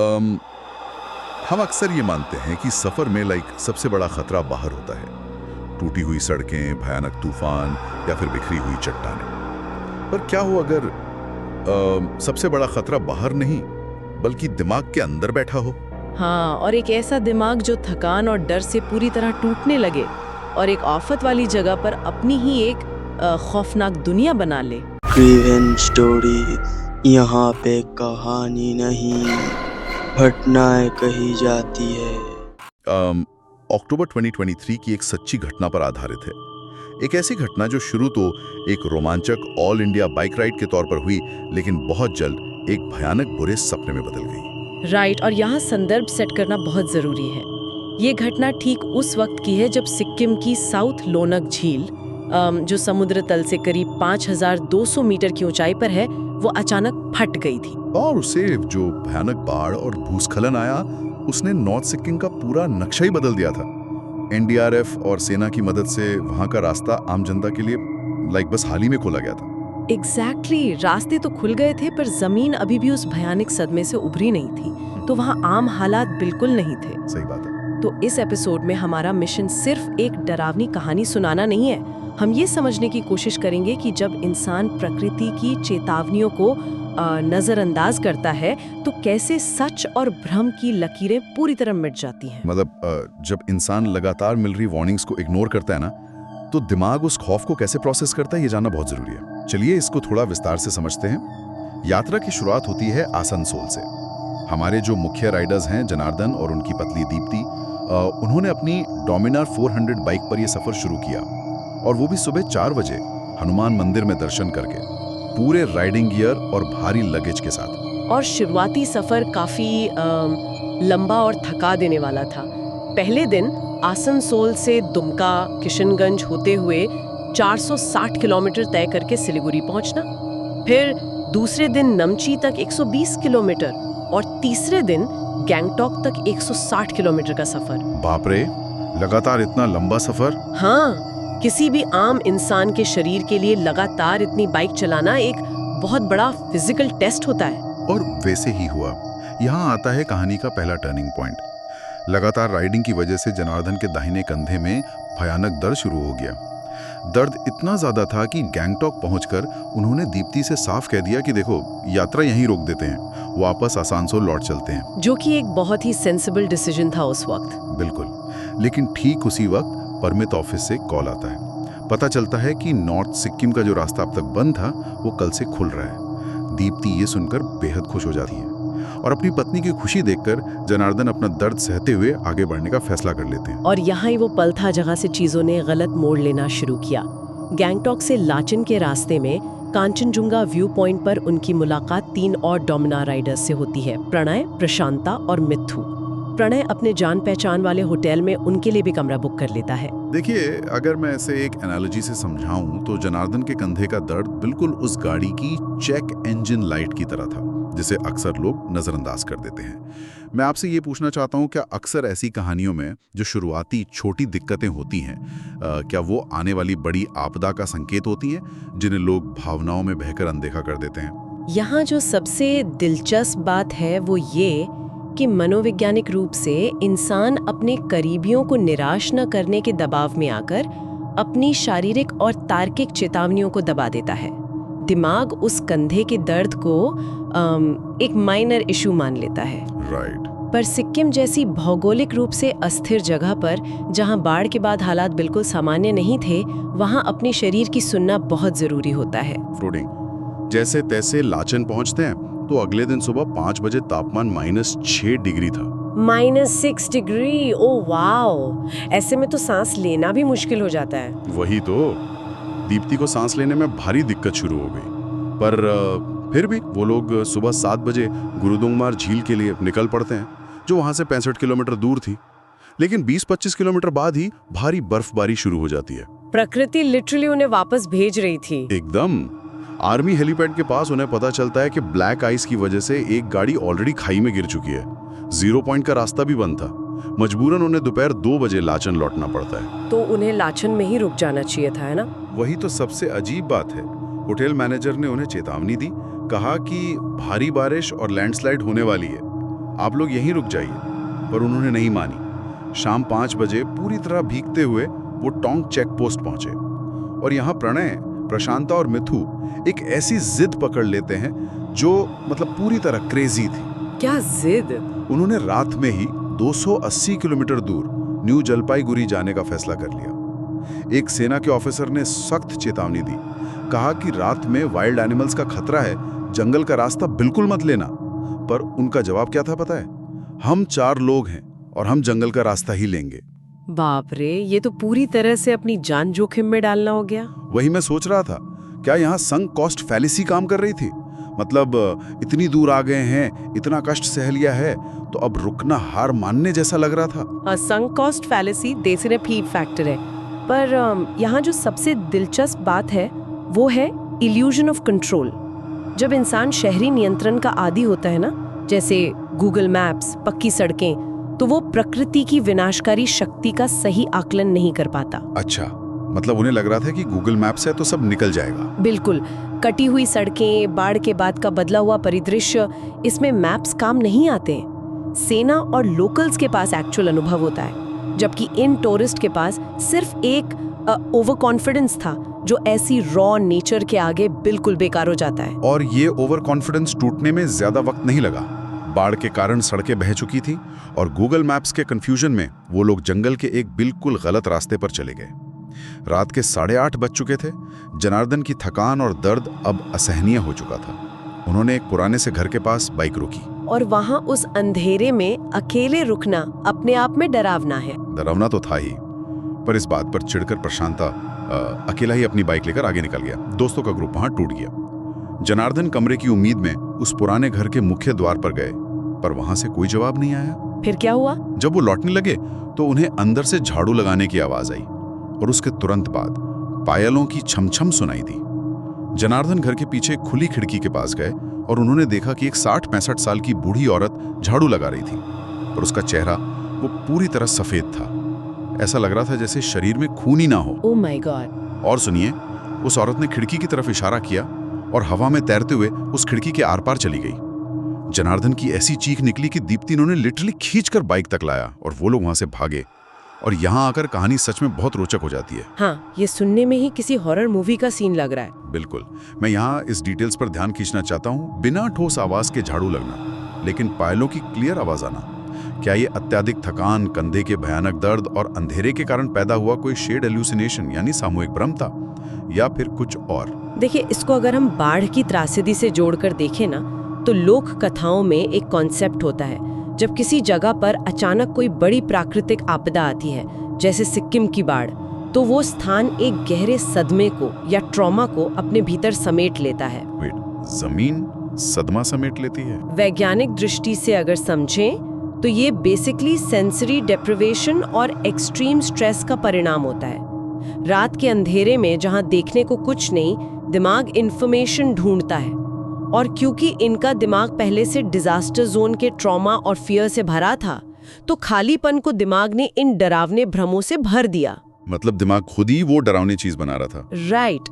अम, हम अक्सर ये मानते हैं कि सफर में सबसे बड़ा खतरा बाहर होता है, टूटी हुई सड़कें, भयानक तूफान या फिर बिखरी हुई चट्टानें। पर क्या हो अगर सबसे बड़ा खतरा बाहर नहीं बल्कि दिमाग के अंदर बैठा हो? हाँ, और एक ऐसा दिमाग जो थकान और डर से पूरी तरह टूटने लगे और एक आफत वाली जगह पर अपनी ही एक खौफनाक दुनिया बना ले। रिवेंज स्टोरी, यहाँ पे कहानी नहीं, घटनाएं कही जाती है। अक्टूबर 2023 की एक सच्ची घटना पर आधारित है। एक ऐसी घटना जो शुरू तो एक रोमांचक ऑल इंडिया बाइक राइड के तौर पर हुई, लेकिन बहुत जल्द एक भयानक बुरे सपने में बदल गई। राइट, और यहाँ संदर्भ सेट करना बहुत जरूरी है। ये घटना ठीक उस वक्त की है जब सिक्किम की साउथ लोनक झील, जो समुद्र तल से करीब 5200 मीटर की ऊंचाई पर है, वो अचानक फट गई थी। और उसे जो भयानक बाढ़ और भूस्खलन आया, उसने नॉर्थ सिक्किम का पूरा नक्शा ही बदल दिया था। एनडीआरएफ और सेना की मदद से वहां का रास्ता आम जनता के लिए बस हाल ही में खोला गया था। एग्जैक्टली, रास्ते तो खुल गए थे पर जमीन अभी भी उस भयानक सदमे से उभरी नहीं थी, तो वहाँ आम हालात बिल्कुल नहीं थे। सही बात है। तो इस एपिसोड में हमारा मिशन सिर्फ एक डरावनी कहानी सुनाना नहीं है। हम ये समझने की कोशिश करेंगे कि जब इंसान प्रकृति की चेतावनियों को नजरअंदाज करता है तो कैसे सच और भ्रम की लकीरें पूरी तरह मिट जाती हैं। जब इंसान लगातार मिल रही वार्निंग्स को इग्नोर करता है ना, तो दिमाग उस खौफ को कैसे प्रोसेस करता है, ये जानना बहुत जरूरी है। चलिए इसको थोड़ा विस्तार से समझते हैं। यात्रा की शुरुआत होती है आसनसोल से। हमारे जो मुख्य राइडर्स हैं जनार्दन और उनकी पत्नी दीप्ति, उन्होंने अपनी डोमिनार 400 बाइक पर यह सफर शुरू किया, और वो भी सुबह 4 बजे हनुमान मंदिर में दर्शन करके, पूरे राइडिंग गियर और भारी लगेज के साथ। और शुरुआती सफर काफी लंबा और थका देने वाला था। पहले दिन आसनसोल से दुमका, किशनगंज होते हुए 460 किलोमीटर तय करके सिलीगुड़ी पहुंचना, फिर दूसरे दिन नमची तक 120 किलोमीटर और तीसरे दिन गैंगटॉक तक 160 किलोमीटर का सफर। बाप रे, लगातार इतना लंबा सफर? हाँ, किसी भी आम इंसान के शरीर के लिए लगातार इतनी बाइक चलाना एक बहुत बड़ा फिजिकल टेस्ट होता है। और वैसे ही हुआ। यहाँ आता है कहानी का पहला टर्निंग पॉइंट। लगातार राइडिंग की वजह से जनार्दन के दाहिने कंधे में भयानक दर्द शुरू हो गया। दर्द इतना ज्यादा था कि गैंगटॉक पहुंचकर उन्होंने दीप्ति से साफ कह दिया कि देखो, यात्रा यहीं रोक देते हैं, वापस आसनसोल लौट चलते हैं। जो कि एक बहुत ही सेंसिबल डिसीजन था उस वक्त। बिल्कुल, लेकिन ठीक उसी वक्त परमिट ऑफिस से कॉल आता है। पता चलता है कि नॉर्थ सिक्किम का जो रास्ता अब तक बंद था, वो कल से खुल रहा है। दीप्ति ये सुनकर बेहद खुश हो जाती है, और अपनी पत्नी की खुशी देखकर जनार्दन अपना दर्द सहते हुए आगे बढ़ने का फैसला कर लेते हैं। और यहाँ ही वो पल था जहाँ से चीजों ने गलत मोड़ लेना शुरू किया। गैंगटॉक से लाचन के रास्ते में कांचनजुंगा व्यू पॉइंट पर उनकी मुलाकात 3 और डोमिनार राइडर्स से होती है, प्रणय, प्रशांता और मिथु। प्रणय अपने जान पहचान वाले होटल में उनके लिए भी कमरा बुक कर लेता है। देखिए, अगर मैं इसे एक एनालॉजी से समझाऊं तो जनार्दन के कंधे का दर्द बिल्कुल उस गाड़ी की चेक इंजन लाइट की तरह था, जिसे अक्सर लोग नजरअंदाज कर देते हैं। मैं आपसे ये पूछना चाहता हूँ, क्या अक्सर ऐसी कहानियों में जो शुरुआती छोटी दिक्कतें होती हैं, क्या वो आने वाली बड़ी आपदा का संकेत होती हैं, जिन्हें लोग भावनाओं में बहकर अनदेखा कर देते हैं? यहाँ जो सबसे दिलचस्प बात है वो ये कि मनोवैज्ञानिक रूप से इंसान अपने करीबियों को निराश न करने के दबाव में आकर अपनी शारीरिक और तार्किक चेतावनियों को दबा देता है। दिमाग उस कंधे के दर्द को एक माइनर इशू मान लेता है। राइट। पर सिक्किम जैसी भौगोलिक रूप से अस्थिर जगह पर, जहां बाढ़ के बाद हालात बिल्कुल सामान्य नहीं थे, वहां अपने शरीर की सुनना बहुत जरूरी होता है। फ्रोडिंग, जैसे तैसे लाचन पहुंचते हैं तो अगले दिन सुबह 5 बजे तापमान -6 डिग्री था। -6 डिग्री, ओ वाओ! ऐसे में तो सांस लेना भी मुश्किल हो जाता है। वही तो, दीप्ति को सांस लेने में भारी दिक्कत शुरू हो गई। पर फिर भी वो लोग सुबह 7 बजे गुरुदोंगमार झील के लिए निकल पड़ते हैं, जो वहां से 65 किलोमीटर दूर थी। लेकिन 20-25 किलोमीटर बाद ही भारी बर्फबारी शुरू हो जाती है। प्रकृति लिटरली उन्हें वापस भेज रही थी। एकदम। आर्मी हेलीपैड के पास उन्हें पता चलता है कि ब्लैक आइस की वजह से एक गाड़ी ऑलरेडी खाई में गिर चुकी है। 0 पॉइंट का रास्ता भी बंद था। मजबूरन उन्हें दोपहर 2 बजे लाचन लौटना पड़ता है। तो उन्हें लाचन में ही रुक जाना चाहिए था, है ना? वही तो सबसे अजीब बात है। होटल मैनेजर ने उन्हें चेतावनी दी, कहा कि भारी बारिश और लैंडस्लाइड होने वाली है, आप लोग यहीं रुक जाइए, पर उन्होंने नहीं मानी। शाम 5 बजे पूरी तरह भीगते हुए वो टोंक चेक पोस्ट पहुंचे और यहाँ प्रणय, प्रशांता और मिथु एक ऐसी जिद पकड़ लेते हैं जो मतलब पूरी तरह क्रेजी थी। क्या जिद? उन्होंने रात में ही 280 किलोमीटर दूर न्यू जलपाईगुड़ी जाने का फैसला कर लिया। एक सेना के ऑफिसर ने सख्त चेतावनी दी, कहा कि रात में वाइल्ड एनिमल्स का खतरा है, जंगल का रास्ता बिल्कुल मत लेना। पर उनका जवाब क्या था पता है? हम 4 लोग हैं और हम जंगल का रास्ता ही लेंगे। बाप रे, ये तो पूरी तरह से अपनी जान जोखिम में डालना हो गया। वही मैं सोच रहा था, क्या यहाँ संक कॉस्ट फैलेसी काम कर रही थी? मतलब इतनी दूर आ गए हैं, इतना कष्ट सह लिया है, तो अब रुकना हार मानने जैसा लग रहा था। संक कॉस्ट फैलेसी डेसिनेट फैक्टर है, पर यहाँ जो सबसे दिलचस्प बात है वो है इल्यूजन ऑफ कंट्रोल। जब इंसान शहरी नियंत्रण का आदी होता है ना, जैसे गूगल मैप्स, पक्की सड़कें, तो वो प्रकृति की विनाशकारी शक्ति का सही आकलन नहीं कर पाता। अच्छा, मतलब उन्हें लग रहा था कि गूगल मैप्स है तो सब निकल जाएगा। बिल्कुल, कटी हुई सड़कें, बाढ़ के बाद का बदला हुआ परिदृश्य, इसमें मैप्स काम नहीं आते। सेना और लोकल्स के पास एक्चुअल अनुभव होता है, जबकि इन टूरिस्ट के पास सिर्फ एक ओवर कॉन्फिडेंस था जो ऐसी रॉ नेचर के आगे बिल्कुल बेकार हो जाता है। और ये ओवर कॉन्फिडेंस टूटने में ज्यादा वक्त नहीं लगा। बाढ़ के कारण सड़कें बह चुकी थी और गूगल मैप्स के कंफ्यूजन में वो लोग जंगल के एक बिल्कुल गलत रास्ते पर चले गए। रात के 8:30 बज चुके थे। जनार्दन की थकान और दर्द अब असहनीय हो चुका था। उन्होंने एक पुराने से घर के पास बाइक रोकी। और वहां उस अंधेरे में अकेले रुकना अपने आप में डरावना है। डरावना तो था ही, पर इस बात पर चिढ़कर प्रशांता अकेला ही अपनी बाइक लेकर आगे निकल गया। दोस्तों का ग्रुप वहां टूट गया। जनार्दन कमरे की उम्मीद में उस पुराने घर के मुख्य द्वार पर गए, पर वहां से कोई जवाब नहीं आया। फिर क्या हुआ? जब वो लौटने लगे तो उन्हें अंदर से झाड़ू लगाने की आवाज आई और उसके तुरंत बाद पायलों की छमछम सुनाई दी। जनार्दन घर के पीछे खुली खिड़की के पास गए और उन्होंने देखा कि एक 60-65 साल की बूढ़ी औरत झाड़ू लगा रही थी और उसका चेहरा वो पूरी तरह सफेद था। ऐसा लग रहा था जैसे शरीर में खून ही ना हो। Oh my God. और सुनिए, उस औरत ने खिड़की की तरफ इशारा किया और हवा में तैरते हुए उस खिड़की के आर पार चली गई। जनार्दन की ऐसी चीख निकली कि दीप्ति ने लिटरली खींचकर बाइक तक लाया और वो लोग वहां से भागे। और यहाँ आकर कहानी सच में बहुत रोचक हो जाती है। हाँ, ये सुनने में ही किसी हॉरर मूवी का सीन लग रहा है। बिल्कुल। मैं यहाँ इस डिटेल्स पर ध्यान खींचना चाहता हूँ, बिना ठोस आवाज के झाड़ू लगना, लेकिन पायलों की क्लियर आवाज आना। क्या ये अत्यधिक थकान, कंधे के भयानक दर्द और अंधेरे के कारण पैदा हुआ कोई शेड एल्यूसिनेशन यानी सामूहिक भ्रम था, या फिर कुछ और? देखिए, इसको अगर हम बाढ़ की त्रासदी से जोड़कर देखें ना, तो लोक कथाओं में एक कॉन्सेप्ट होता है, जब किसी जगह पर अचानक कोई बड़ी प्राकृतिक आपदा आती है, जैसे सिक्किम की बाढ़, तो वो स्थान एक गहरे सदमे को या ट्रॉमा को अपने भीतर समेट लेता है। जमीन सदमा समेट लेती है? वैज्ञानिक दृष्टि से अगर समझें तो ये बेसिकली सेंसरी डेप्रिवेशन और एक्सट्रीम स्ट्रेस का परिणाम होता है। रात के अंधेरे में जहां देखने को कुछ नहीं, दिमाग इंफॉर्मेशन ढूंढता है, और क्योंकि इनका दिमाग पहले से डिजास्टर जोन के ट्रॉमा और फियर से भरा था, तो खालीपन को दिमाग ने इन डरावने भ्रमों से भर दिया। मतलब दिमाग खुद ही वो डरावनी चीज बना रहा था। राइट।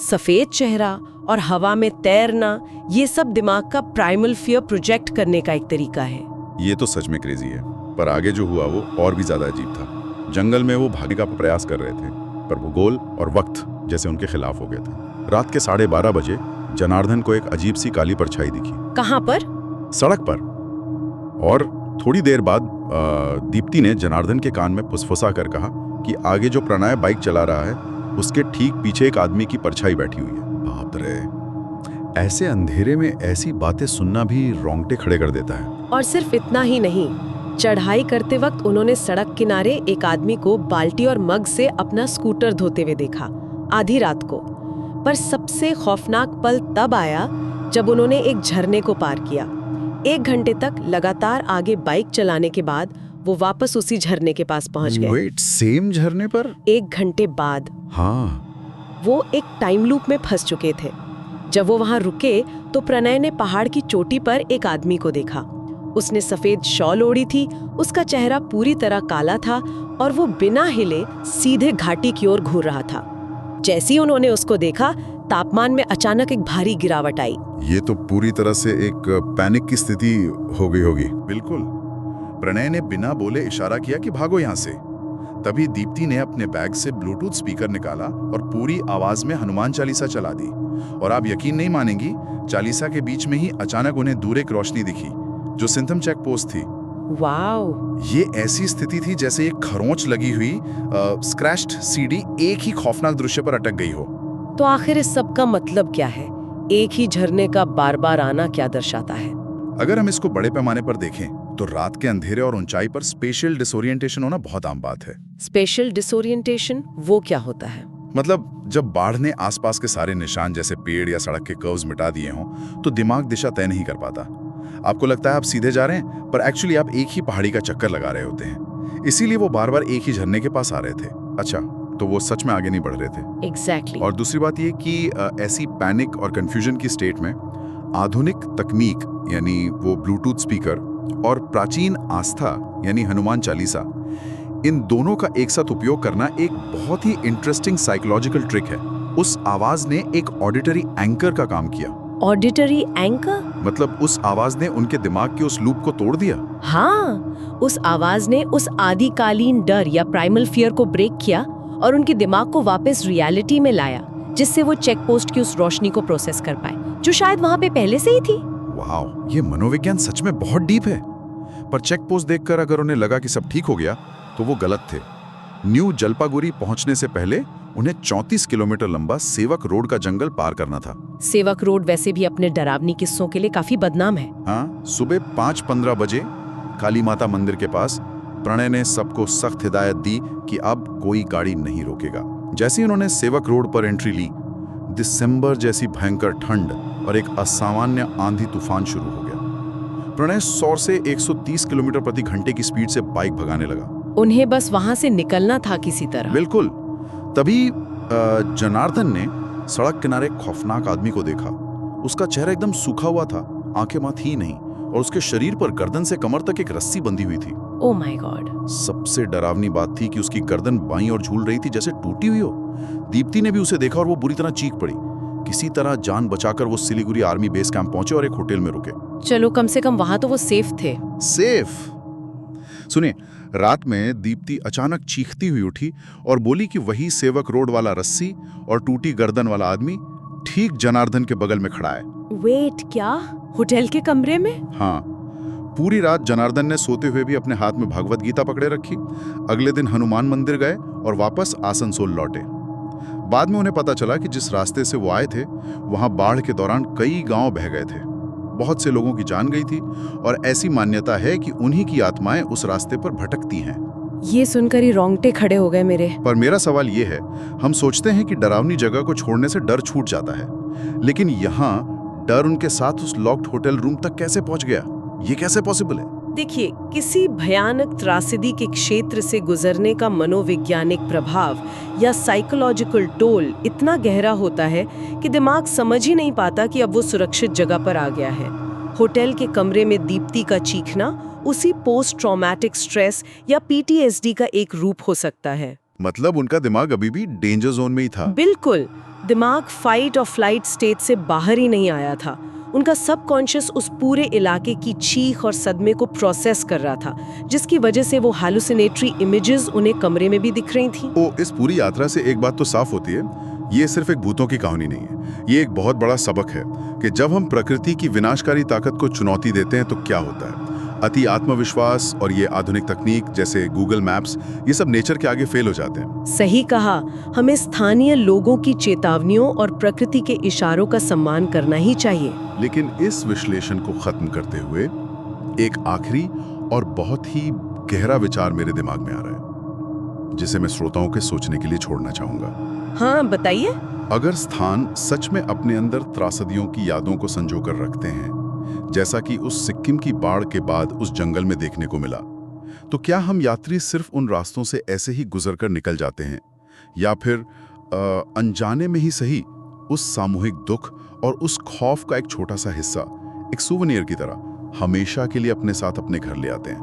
सफेद चेहरा और हवा में तैरना, ये सब दिमाग का प्राइमल फियर प्रोजेक्ट करने का एक तरीका है। ये तो सच में क्रेजी है, पर आगे जो हुआ वो और भी ज्यादा अजीब था। जंगल में वो भागने का प्रयास कर रहे थे, पर भूगोल और वक्त जैसे उनके खिलाफ हो गए थे। रात के 12:30 बजे जनार्दन को एक अजीब सी काली परछाई दिखी। कहाँ पर? सड़क पर। और थोड़ी देर बाद दीप्ति ने जनार्दन के कान में फुसफुसा कर कहा कि आगे जो प्रणय बाइक चला रहा है, उसके ठीक पीछे एक आदमी की परछाई बैठी हुई है। बाप रे, ऐसे अंधेरे में ऐसी बातें सुनना भी रोंगटे खड़े कर देता है। और सिर्फ इतना ही नहीं, चढ़ाई करते वक्त उन्होंने सड़क किनारे एक आदमी को बाल्टी और मग से अपना स्कूटर धोते हुए देखा, आधी रात को। पर सबसे खौफनाक पल तब आया जब उन्होंने एक झरने को पार किया। 1 घंटे तक लगातार आगे बाइक चलाने के बाद वो वापस उसी झरने के पास पहुंच गए। वेट, सेम झरने पर? 1 घंटे बाद। हाँ। वो एक टाइम लूप में फंस चुके थे। जब वो वहां रुके तो प्रणय ने पहाड़ की चोटी पर एक आदमी को देखा। उसने सफेद शॉल ओढ़ी थी, उसका चेहरा पूरी तरह काला था और वो बिना हिले सीधे घाटी की ओर घूर रहा था। जैसे ही उन्होंने उसको देखा, तापमान में अचानक एक भारी गिरावट आई। ये तो पूरी तरह से एक पैनिक की स्थिति हो गई होगी। बिल्कुल। प्रणय ने बिना बोले इशारा किया कि भागो यहाँ से। तभी दीप्ति ने अपने बैग से ब्लूटूथ स्पीकर निकाला और पूरी आवाज में हनुमान चालीसा चला दी। और आप यकीन नहीं मानेंगी, चालीसा के बीच में ही अचानक उन्हें दूर एक रोशनी दिखी जो सिंथम चेक पोस्ट थी। वाओ! ये ऐसी स्थिति थी जैसे एक खरोंच लगी हुई स्क्रैच्ड सीडी एक ही खौफनाक दृश्य पर अटक गई हो। तो आखिर इस सब का मतलब क्या है? एक ही झरने का बार बार आना क्या दर्शाता है? अगर हम इसको बड़े पैमाने पर देखें तो रात के अंधेरे और ऊंचाई पर स्पेशियल डिसोरिएंटेशन होना बहुत आम बात है। स्पेशल डिसोरिएंटेशन वो क्या होता है? मतलब जब बाढ़ ने आसपास के सारे निशान जैसे पेड़ या सड़क के कर्व्स मिटा दिए हों तो दिमाग दिशा तय नहीं कर पाता। आपको लगता है आप सीधे जा रहे हैं, पर एक्चुअली आप एक ही पहाड़ी का चक्कर लगा रहे होते हैं। इसीलिए वो बार बार एक ही झरने के पास आ रहे थे। अच्छा, तो वो सच में आगे नहीं बढ़ रहे थे। एग्जैक्टली। और दूसरी बात ये कि ऐसी पैनिक और कंफ्यूजन की स्टेट में आधुनिक तकनीक यानी वो ब्लूटूथ स्पीकर और प्राचीन आस्था यानी हनुमान चालीसा, इन दोनों का एक साथ उपयोग करना एक बहुत ही इंटरेस्टिंग साइकोलॉजिकल ट्रिक है। उस आवाज ने एक ऑडिटरी एंकर का काम किया। Auditory anchor? मतलब उस आवाज ने उनके दिमाग के उस लूप को तोड़ दिया। हाँ, उस आवाज ने उस आदिकालीन डर या प्राइमल फियर को ब्रेक किया और उनके दिमाग को वापस रियलिटी में लाया, जिससे वो चेक पोस्ट की उस रोशनी को प्रोसेस कर पाए जो शायद वहां पे पहले से ही थी। वाह, ये मनोविज्ञान सच में बहुत डीप है। पर चेक पोस्ट देखकर अगर उन्हें लगा कि सब ठीक हो गया तो वो गलत थे। न्यू जलपागुड़ी पहुंचने से पहले उन्हें 34 किलोमीटर लंबा सेवक रोड का जंगल पार करना था। सेवक रोड वैसे भी अपने डरावनी किस्सों के लिए काफी बदनाम है। हाँ, सुबह 5:15 बजे काली माता मंदिर के पास प्रणय ने सबको सख्त हिदायत दी कि अब कोई गाड़ी नहीं रोकेगा। जैसे ही उन्होंने सेवक रोड पर एंट्री ली, दिसंबर जैसी भयंकर ठंड और एक असामान्य आंधी तूफान शुरू हो गया। प्रणय 100 से 130 किलोमीटर प्रति घंटे की स्पीड से बाइक भगाने लगा। उन्हें बस वहां से निकलना था किसी तरह। बिल्कुल। तभी जनार्दन ने सड़क किनारे एक खौफनाक आदमी को देखा। उसका चेहरा एकदम सूखा हुआ था, आंखें मां थी नहीं, और उसके शरीर पर गर्दन से कमर तक एक रस्सी बंधी हुई थी। Oh my God! सबसे डरावनी बात थी कि उसकी गर्दन बाईं ओर झूल रही थी जैसे टूटी हुई हो। दीप्ति ने भी उसे देखा और वो बुरी तरह चीख पड़ी। किसी तरह जान बचाकर वो सिलीगुड़ी आर्मी बेस कैंप पहुंचे और एक होटल में रुके। चलो, कम से कम वहां तो वो सेफ थे। सेफ? सुनिए, रात में दीप्ति अचानक चीखती हुई उठी और बोली कि वही सेवक रोड वाला रस्सी और टूटी गर्दन वाला आदमी ठीक जनार्दन के बगल में खड़ा है। वेट, क्या? होटल के कमरे में? हाँ। पूरी रात जनार्दन ने सोते हुए भी अपने हाथ में भगवत गीता पकड़े रखी। अगले दिन हनुमान मंदिर गए और वापस आसनसोल लौटे। बाद में उन्हें पता चला कि जिस रास्ते से वो आए थे वहां बाढ़ के दौरान कई गांव बह गए थे। बहुत से लोगों की जान गई थी और ऐसी मान्यता है कि उन्हीं की आत्माएं उस रास्ते पर भटकती हैं। ये सुनकर ही रोंगटे खड़े हो गए मेरे। पर मेरा सवाल ये है, हम सोचते हैं कि डरावनी जगह को छोड़ने से डर छूट जाता है, लेकिन यहाँ डर उनके साथ उस लॉक्ड होटल रूम तक कैसे पहुंच गया? ये कैसे पॉसिबल है? देखिए, किसी भयानक त्रासदी के क्षेत्र से गुजरने का मनोवैज्ञानिक प्रभाव या साइकोलॉजिकल टोल इतना गहरा होता है कि दिमाग समझ ही नहीं पाता कि अब वो सुरक्षित जगह पर आ गया है। होटल के कमरे में दीप्ति का चीखना उसी पोस्ट ट्रॉमेटिक स्ट्रेस या पीटीएसडी का एक रूप हो सकता है। मतलब उनका दिमाग अभी भी डेंजर जोन में ही था। बिल्कुल, दिमाग फाइट और फ्लाइट स्टेट से बाहर ही नहीं आया था। उनका सबकॉन्शियस उस पूरे इलाके की चीख और सदमे को प्रोसेस कर रहा था, जिसकी वजह से वो हैलुसिनेटरी इमेजेस उन्हें कमरे में भी दिख रही थी। इस पूरी यात्रा से एक बात तो साफ होती है, ये सिर्फ एक भूतों की कहानी नहीं है। ये एक बहुत बड़ा सबक है कि जब हम प्रकृति की विनाशकारी ताकत को चुनौती देते हैं तो क्या होता है। अति आत्मविश्वास और ये आधुनिक तकनीक जैसे गूगल मैप्स, ये सब नेचर के आगे फेल हो जाते हैं। सही कहा। हमें स्थानीय लोगों की चेतावनियों और प्रकृति के इशारों का सम्मान करना ही चाहिए। लेकिन इस विश्लेषण को खत्म करते हुए एक आखिरी और बहुत ही गहरा विचार मेरे दिमाग में आ रहा है, जिसे मैं श्रोताओं के सोचने के लिए छोड़ना चाहूंगा। हाँ, बताइए। अगर स्थान सच में अपने अंदर त्रासदियों की यादों को संजो कर रखते हैं, जैसा कि उस सिक्किम की बाढ़ के बाद उस जंगल में देखने को मिला, तो क्या हम यात्री सिर्फ उन रास्तों से ऐसे ही गुजरकर निकल जाते हैं, या फिर अनजाने में ही सही उस सामूहिक दुख और उस खौफ का एक छोटा सा हिस्सा, एक सुवेनियर की तरह हमेशा के लिए अपने साथ अपने घर ले आते हैं?